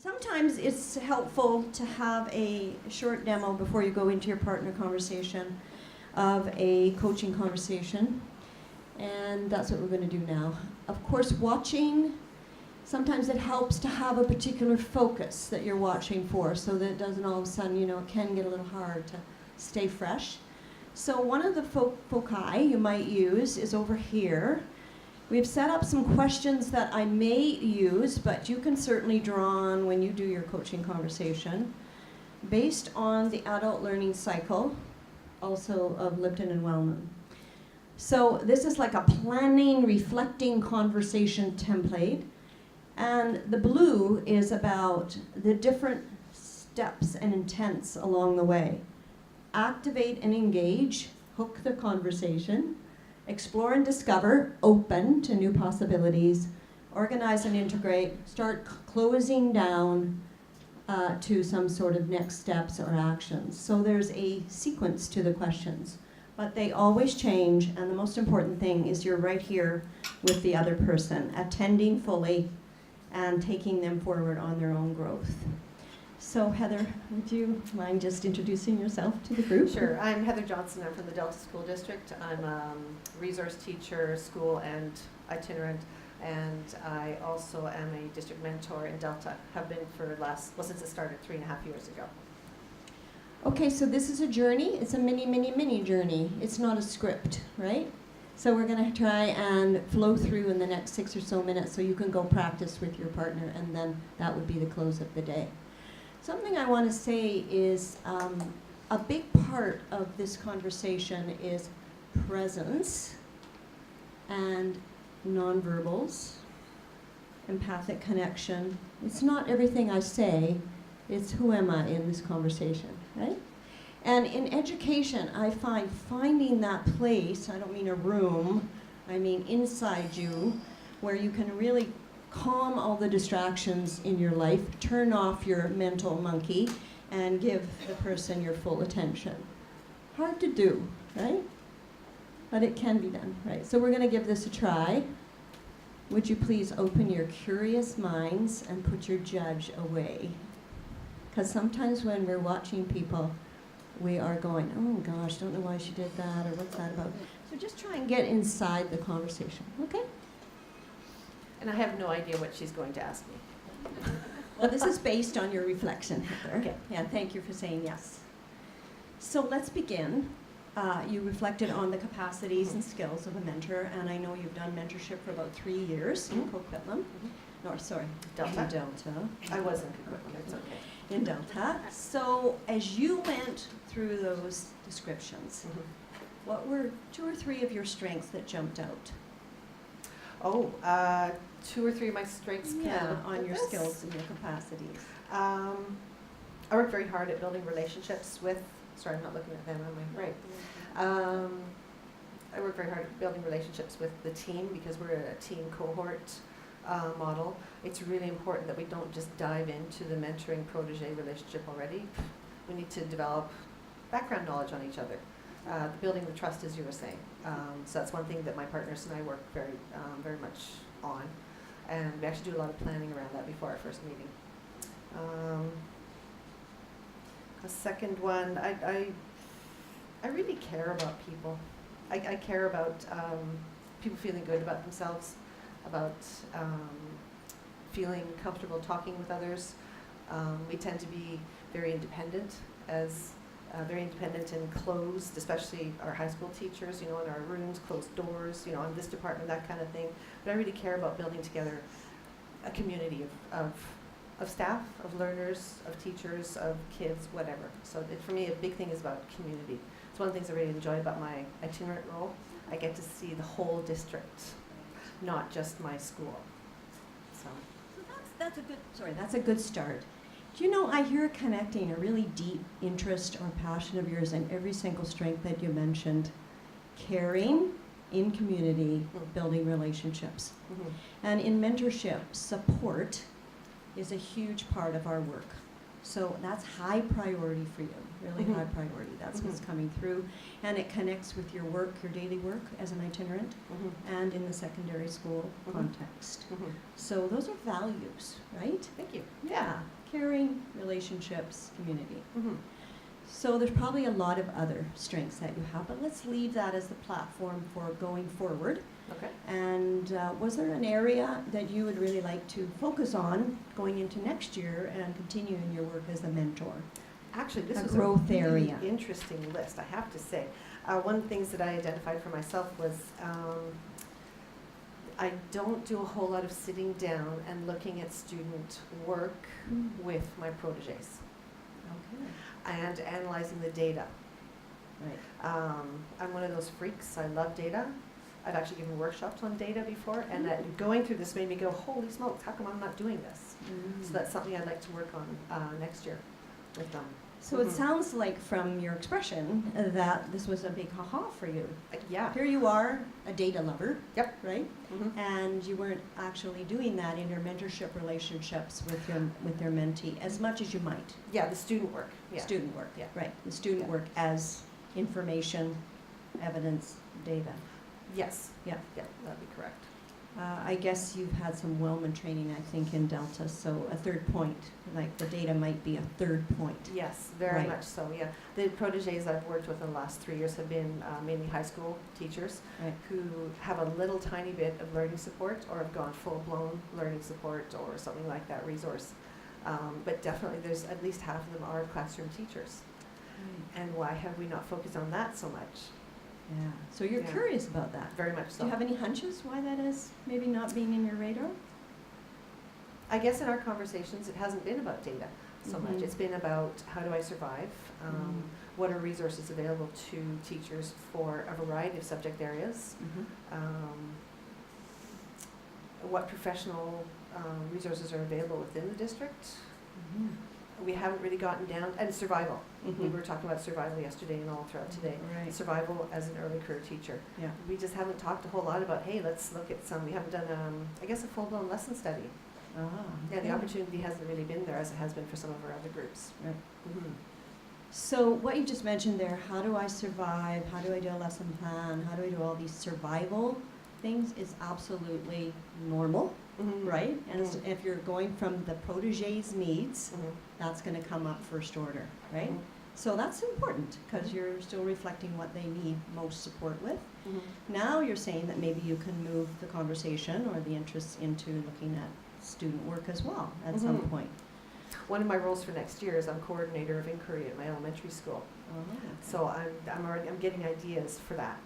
Sometimes it's helpful to have a short demo before you go into your partner conversation of a coaching conversation. And that's what we're going to do now. Of course, watching, sometimes it helps to have a particular focus that you're watching for so that it doesn't all of a sudden, it can get a little hard to stay fresh. So one of the foci you might use is over here. We've set up some questions that I may use, but you can certainly draw on when you do your coaching conversation, based on the adult learning cycle, also of Lipton and Wellman. So this is like a planning, reflecting conversation template. And the blue is about the different steps and intents along the way. Activate and engage, hook the conversation. Explore and discover, open to new possibilities. Organize and integrate, start closing down to some sort of next steps or actions. So there's a sequence to the questions, but they always change, and the most important thing is you're right here with the other person, attending fully and taking them forward on their own growth. So Heather, would you mind just introducing yourself to the group? Sure. I'm Heather Johnson. I'm from the Delta School District. I'm a resource teacher, school and itinerant, and I also am a district mentor in Delta. Have been for since it started 3.5 years ago. Okay, so this is a journey. It's a mini journey. It's not a script, right? So we're going to try and flow through in the next 6 or so minutes so you can go practice with your partner, and then that would be the close of the day. Something I want to say is a big part of this conversation is presence and nonverbals, empathic connection. It's not everything I say, it's who am I in this conversation, right? And in education, I find finding that place, I don't mean a room, I mean inside you, where you can really calm all the distractions in your life, turn off your mental monkey, and give the person your full attention. Hard to do, right? But it can be done, right? So we're going to give this a try. Would you please open your curious minds and put your judge away? Because sometimes when we're watching people, we are going, oh gosh, don't know why she did that, or what's that about? So just try and get inside the conversation, okay? And I have no idea what she's going to ask me. Well, this is based on your reflection, Heather. Okay. Yeah, thank you for saying yes. So let's begin. You reflected on the capacities and skills of a mentor, and I know you've done mentorship for about 3 years in Coquitlam. No, sorry, Delta. in Delta. I wasn't Coquitlam, it's okay. In Delta. So as you went through those descriptions, what were 2 or 3 of your strengths that jumped out? Oh, 2 or 3 of my strengths. On your skills and your capacities. I work very hard at building relationships with, sorry, I'm not looking at them, am I? Right. I work very hard at building relationships with the team because we're a team cohort model. It's really important that we don't just dive into the mentoring protege relationship already. We need to develop background knowledge on each other. Building the trust, as you were saying. So that's one thing that my partners and I work very much on. And we actually do a lot of planning around that before our first meeting. The second one, I really care about people. I care about people feeling good about themselves, about feeling comfortable talking with others. We tend to be very independent and closed, especially our high school teachers, in our rooms, closed doors, in this department, that kind of thing. But I really care about building together a community of staff, of learners, of teachers, of kids, whatever. So for me, a big thing is about community. It's one of the things I really enjoy about my itinerant role. I get to see the whole district, not just my school. So that's a good start. Do you know, I hear connecting a really deep interest or passion of yours in every single strength that you mentioned. Caring, in community, building relationships. And in mentorship, support is a huge part of our work. So that's high priority for you, really Mhm. high priority. That's what's Mhm. coming through. And it connects with your work, your daily work as an itinerant and in the secondary school Mhm. context. So those are values, right? Thank you. Yeah. Caring, relationships, community. Mhm. So there's probably a lot of other strengths that you have, but let's leave that as the platform for going forward. Okay. And was there an area that you would really like to focus on going into next year and continuing your work as a mentor? Actually, this A was growth a really area. interesting list, I have to say. One of the things that I identified for myself was I don't do a whole lot of sitting down and looking at student work with my proteges Okay. and analyzing the data. Right. I'm one of those freaks. I love data. I've actually given workshops on data before, and that going through this made me go, holy smokes, how come I'm not doing this? So that's something I'd like to work on next year with them. So it sounds like from your expression that this was a big ha-ha for you. Yeah. Here you are, a data lover. Yep. Right? Mm-hmm. And you weren't actually doing that in your mentorship relationships with your mentee as much as you might. Yeah, the student work. Yeah. Student work. Yeah. Right. The student Yeah. work as information, evidence, data. Yes. Yeah. Yeah, that'd be correct. I guess you've had some Wellman training, I think, in Delta, so a third point, like the data might be a third point. Yes, very Right. much so, yeah. The proteges I've worked with in the last 3 years have been mainly high school teachers Right. who have a little tiny bit of learning support or have gone full-blown learning support or something like that resource. But definitely there's at least half of them are classroom teachers. And why have we not focused on that so much? Yeah. So you're Yeah. curious about that. Very much Do so. you have any hunches why that is maybe not being in your radar? I guess in our conversations, it hasn't been about data so much. Mhm. It's been about how do I survive? What are resources available to teachers for a variety of subject areas? What professional resources are available within the district? We haven't really gotten down, and survival. We were talking about survival yesterday and all throughout today. Right. Survival as an early career teacher. Yeah. We just haven't talked a whole lot about, hey, let's look at some, we haven't done, I guess, a full-blown lesson study. Ah. Yeah, the okay. opportunity hasn't really been there as it has been for some of our other groups. Right. Mm-hmm. So what you just mentioned there, how do I survive? How do I do a lesson plan? How do I do all these survival things is absolutely normal, Mm-hmm. right? And it's- if you're going from the protege's needs, Mm-hmm. that's going to come up first order, right? Mhm. So that's important because you're still reflecting what they need most support with. Mm-hmm. Now you're saying that maybe you can move the conversation or the interests into looking at student work as well at some Mhm. point. One of my roles for next year is I'm coordinator of inquiry at my elementary school. So I'm getting ideas for that.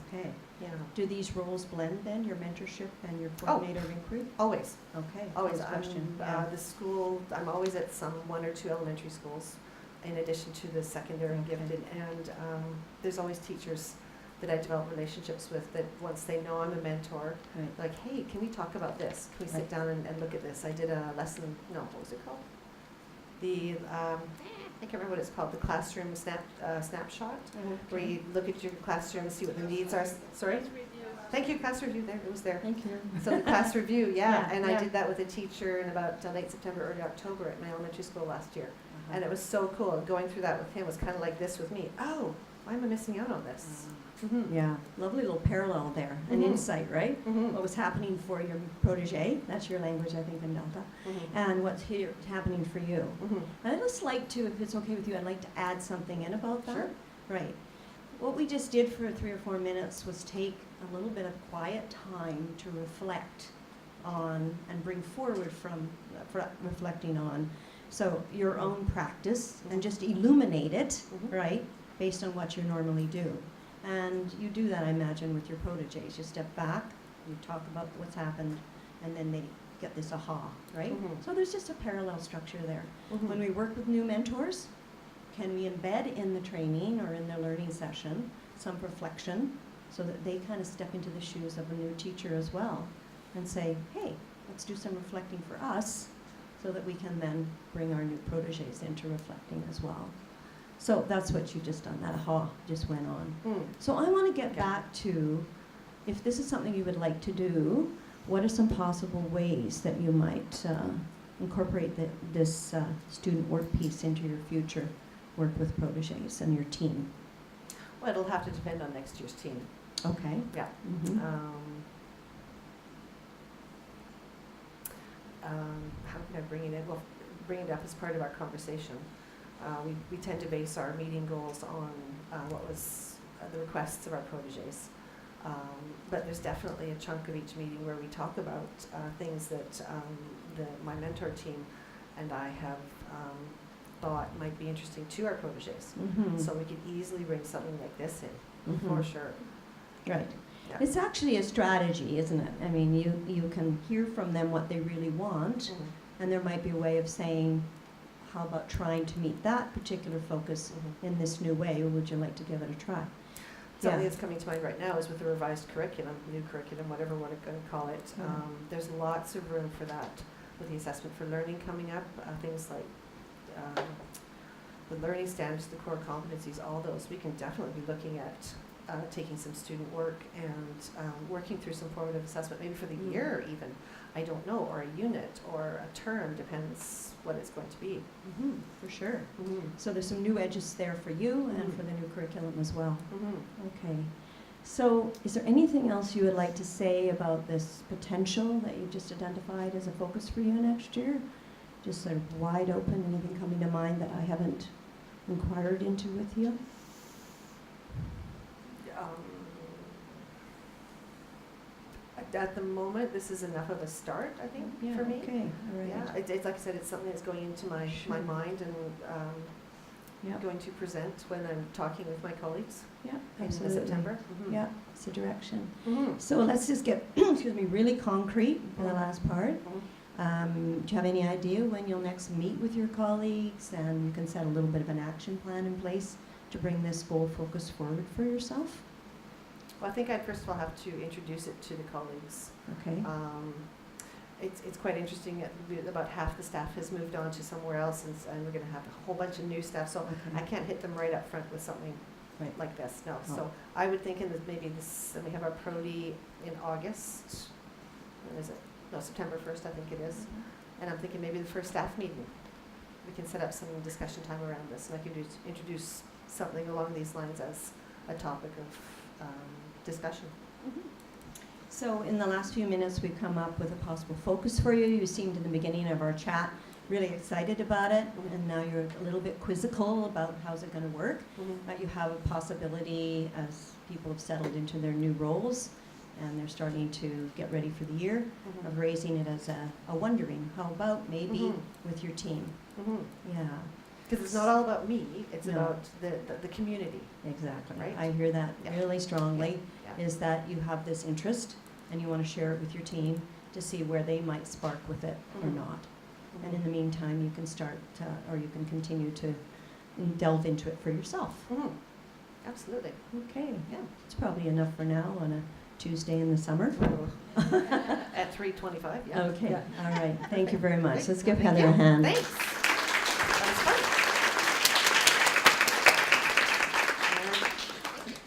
Okay. Yeah. Do these roles blend then, your mentorship and your coordinator of inquiry? Always. Okay. Always. Good question. The school, I'm always at some 1 or 2 elementary schools in addition to the secondary Okay. gifted. And there's always teachers that I develop relationships with that once they know I'm a mentor, Right. like, hey, can we talk about this? Can we sit Right. down and look at this? I did a lesson, no, what was it called? I can't remember what it's called, the classroom snapshot, where you look at your classroom and see what the needs are. Sorry? Thank you, class review there, it was there. Thank you. So the class review, yeah, Yeah, and yeah. I did that with a teacher in about late September, early October at my elementary school last year. Uh-huh. And it was so cool, going through that with him was kind of like this with me. Oh, why am I missing out on this? Mm-hmm. Yeah, lovely little parallel there, an Mhm. insight, right? Mm-hmm. What was happening for your protege, that's your language, I think, in Delta, Mm-hmm. and what's here happening for you. Mm-hmm. And I'd just like to, if it's okay with you, I'd like to add something in about that. Sure. Right. What we just did for 3 or 4 minutes was take a little bit of quiet time to reflect on and bring forward from reflecting on. So your own practice and just illuminate it, Mhm. right, based on what you normally do. And you do that, I imagine, with your proteges. You step back, you talk about what's happened, and then they get this aha, right? Mhm. So there's just a parallel structure there. Mhm. When we work with new mentors, can we embed in the training or in the learning session some reflection so that they kind of step into the shoes of a new teacher as well and say, hey, let's do some reflecting for us so that we can then bring our new proteges into reflecting as well. So that's what you just done, that aha just went on. Mm. So I want to get Okay. back to, if this is something you would like to do, what are some possible ways that you might incorporate this student work piece into your future work with proteges and your team? Well, it'll have to depend on next year's team. Okay. Yeah. Mm-hmm. How can I bring it in? Well, bring it up as part of our conversation. We tend to base our meeting goals on what was the requests of our proteges. But there's definitely a chunk of each meeting where we talk about things that my mentor team and I have thought might be interesting to our proteges. Mm-hmm. So we could easily bring something like this in, Mm-hmm. for sure. Right. Yeah. It's actually a strategy, isn't it? I mean, you can hear from them what they really want, Mhm. and there might be a way of saying, how about trying to meet that particular focus Mhm. in this new way, or would you like to give it a try? Something Yeah. that's coming to mind right now is with the revised curriculum, new curriculum, whatever we're going to call it. Yeah. There's lots of room for that with the assessment for learning coming up. Things like the learning standards, the core competencies, all those. We can definitely be looking at taking some student work and working through some formative assessment, maybe for the Mm. year even. I don't know, or a unit or a term, depends what it's going to be. Mm-hmm. For sure. Mm-hmm. So there's some new edges there for you and Mhm. for the new curriculum as well. Mm-hmm. Okay. So is there anything else you would like to say about this potential that you just identified as a focus for you next year? Just sort of wide open, anything coming to mind that I haven't inquired into with you? At the moment, this is enough of a start, I think, Yeah, for me. okay, all right. Yeah, it's like I said, it's something that's going into my Sure. mind and Yeah, going to present when I'm talking with my colleagues yeah, in absolutely. September. Mhm. Yeah, it's a direction. Mhm. So let's just get, excuse me, really concrete for the last part. Mhm. Do you have any idea when you'll next meet with your colleagues, and you can set a little bit of an action plan in place to bring this goal focus forward for yourself? Well, I think I first of all have to introduce it to the colleagues. Okay. It's quite interesting. About half the staff has moved on to somewhere else, and we're going to have a whole bunch of new staff. So Okay. I can't hit them right up front with something Right. like this. No. Oh. So I would think in maybe this. And we have our Prodi in August. When is it? No, September 1st, I think it is. And I'm thinking maybe the first staff meeting, we can set up some discussion time around this, and I can introduce something along these lines as a topic of discussion. Mhm. So in the last few minutes, we've come up with a possible focus for you. You seemed in the beginning of our chat really excited about it, Mhm. and now you're a little bit quizzical about how's it going to work. Mhm. But you have a possibility, as people have settled into their new roles and they're starting to get ready for the year, Mhm. of raising it as a wondering. How about maybe Mhm. with your team? Mhm. Yeah, Because it's not all about me, it's No. about the community. exactly. Right. I hear that Yeah. really strongly, Yeah. is that you have this interest and you want to share it with your team to see where they might spark with it or Mhm. not. And in the meantime, you can start, or you can continue to delve into it for yourself. Mhm. Absolutely. Okay, Yeah. it's probably enough for now on a Tuesday in the summer. At 3:25, yeah. Okay, Yeah. all right. Thank you very much. Great. Let's give Thank Heather you. a hand. Thanks. That was fun.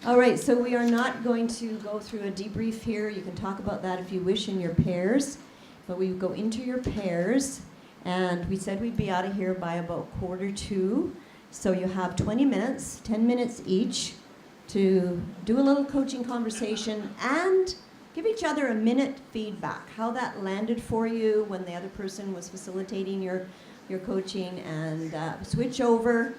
All right, so we are not going to go through a debrief here. You can talk about that if you wish in your pairs, but we go into your pairs, and we said we'd be out of here by about 1:45. So you have 20 minutes, 10 minutes each, to do a little coaching conversation and give each other a minute feedback, how that landed for you when the other person was facilitating your coaching, and switch over.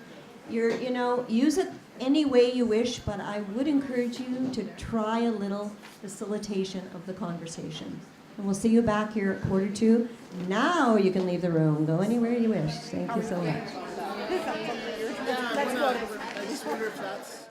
Use it any way you wish, but I would encourage you to try a little facilitation of the conversation. And we'll see you back here at 1:45. Now you can leave the room. Go anywhere you wish. Thank you so much. I just wonder if that's